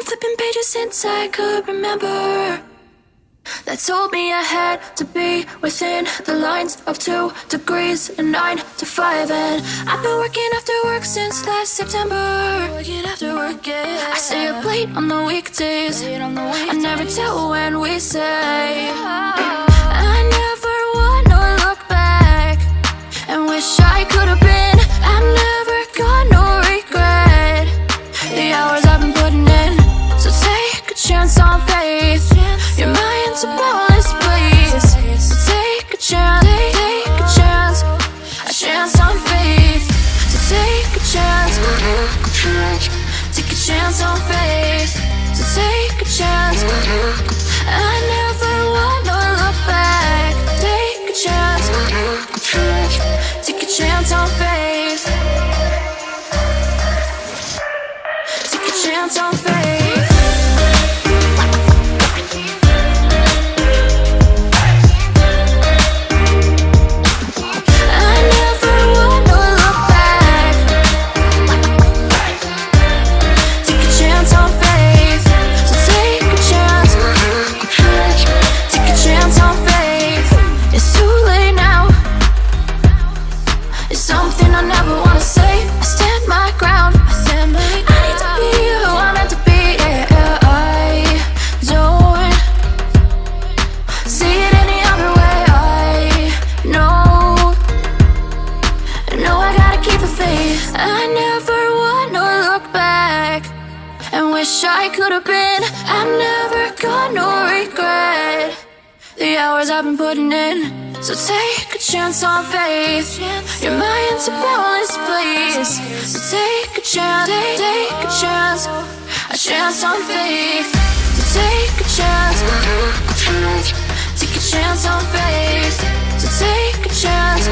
flipping pages since I could remember, that told me I had to be within the lines of 2 degrees and 9 to 5. And I've been working after work since last September. Working after work, yeah. I stay up late on the weekdays. I never tell when we say. I never wanna look back and wish I could have been. I'm never gonna regret the hours I've been putting in. So take a chance on faith. Your mind's a boundless place. So take a chance, take a chance, a chance on faith. So take a chance, take a chance on faith. So take a chance. I never wanna look back. Take a chance, take a chance on faith. Take a chance on faith. I never wanna look back and wish I could have been. I'm never gonna regret the hours I've been putting in. So take a chance on faith. Your mind's a boundless place. So take a chance, take a chance on faith. So take a chance, take a chance on faith. So take a chance.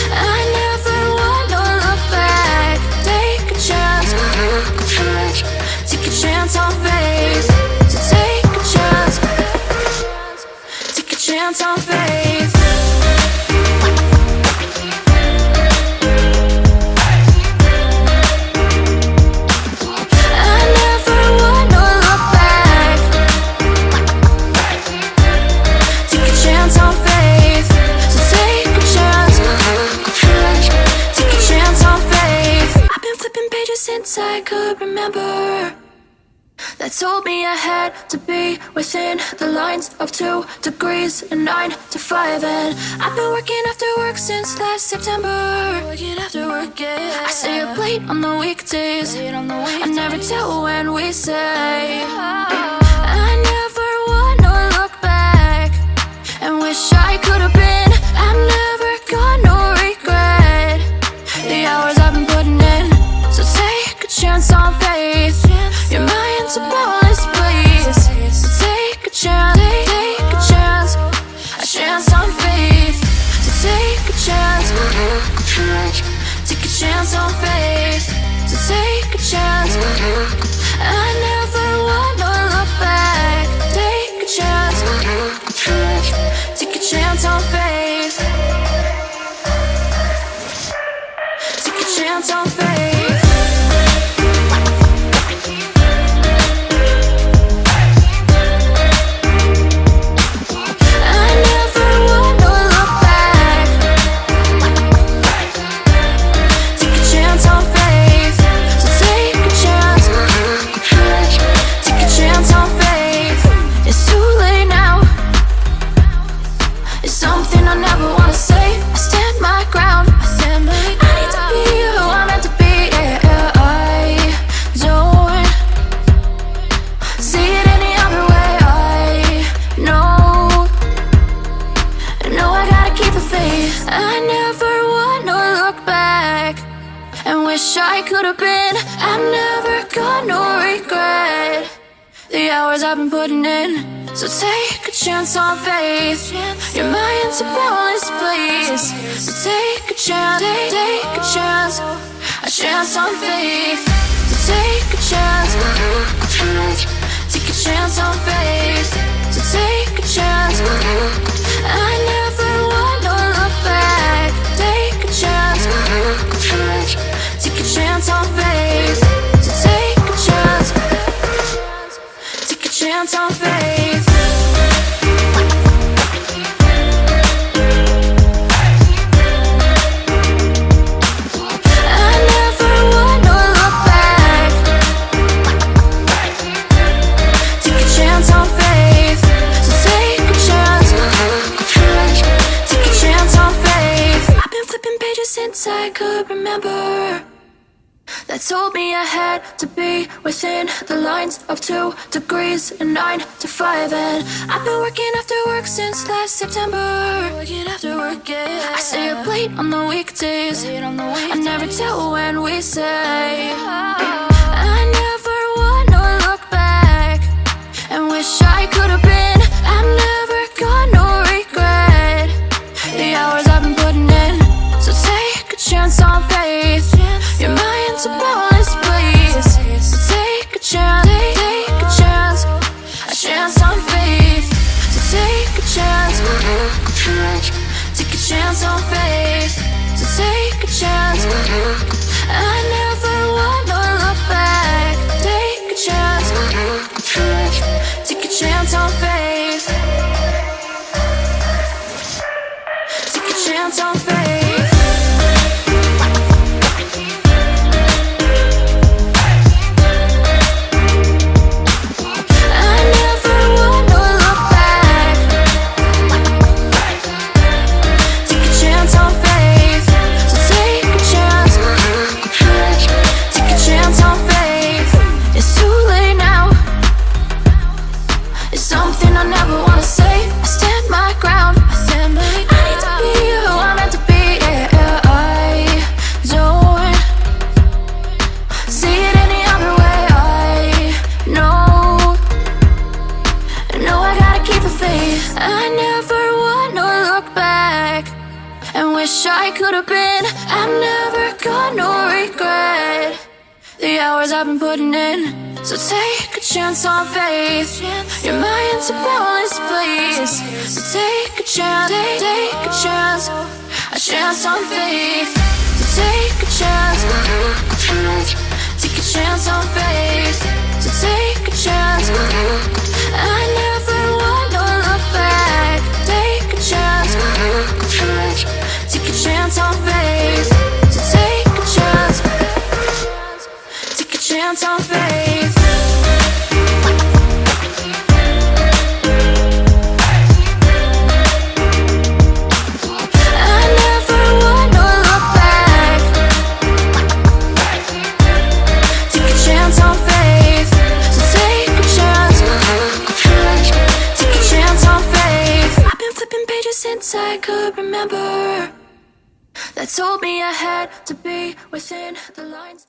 I never wanna look back. Take a chance, take a chance on faith. So take a chance, take a chance on faith. I never wanna look back. Take a chance on faith. So take a chance, take a chance on faith. I've been flipping pages since I could remember, that told me I had to be within the lines of 2 degrees and 9 to 5. And I've been working after work since last September. Working after work, yeah. I stay up late on the weekdays. I never tell when we say. I never wanna look back and wish I could have been. I'm never gonna regret the hours I've been putting in. So take a chance on faith. Your mind's a boundless place. So take a chance, take a chance on faith. So take a chance, take a chance on faith. So take a chance. I never wanna look back. Take a chance, take a chance on faith. Take a chance on faith. I never wanna look back and wish I could have been. I'm never gonna regret the hours I've been putting in. So take a chance on faith. Your mind's a boundless place. So take a chance, take a chance on faith. So take a chance, take a chance on faith. So take a chance. I never wanna look back. Take a chance, take a chance on faith. So take a chance. chance on faith. I never wanna look back. Take a chance on faith. So take a chance. Take a chance on faith. I've been flipping pages since I could remember. That told me I had to be within the lines of 2 degrees and 9 to 5. And I've been working after work since last September. Working after work, yeah. I stay up late on the weekdays. I never tell when we say. I never wanna look back and wish I could have been. I've never got no regret. The hours I've been putting in. So take a chance on faith. Your mind's a boundless place. So take a chance, take a chance on faith. So take a chance, take a chance on faith. So take a chance. I never wanna look back. Take a chance, take a chance on faith. Take a chance on faith. Something I never wanna say. I stand my ground. I need to be who I'm meant to be. Yeah, I don't see it any other way. I know I gotta keep the faith. I never wanna look back and wish I could have been. I've never got no regret. The hours I've been putting in. So take a chance on faith. Your mind's a boundless place. So take a chance, take a chance on faith. So take a chance, take a chance on faith. So take a chance. I never wanna look back. Take a chance, take a chance on faith. So take a chance, take a chance on faith. Since I could remember, that told me I had to be within the lines.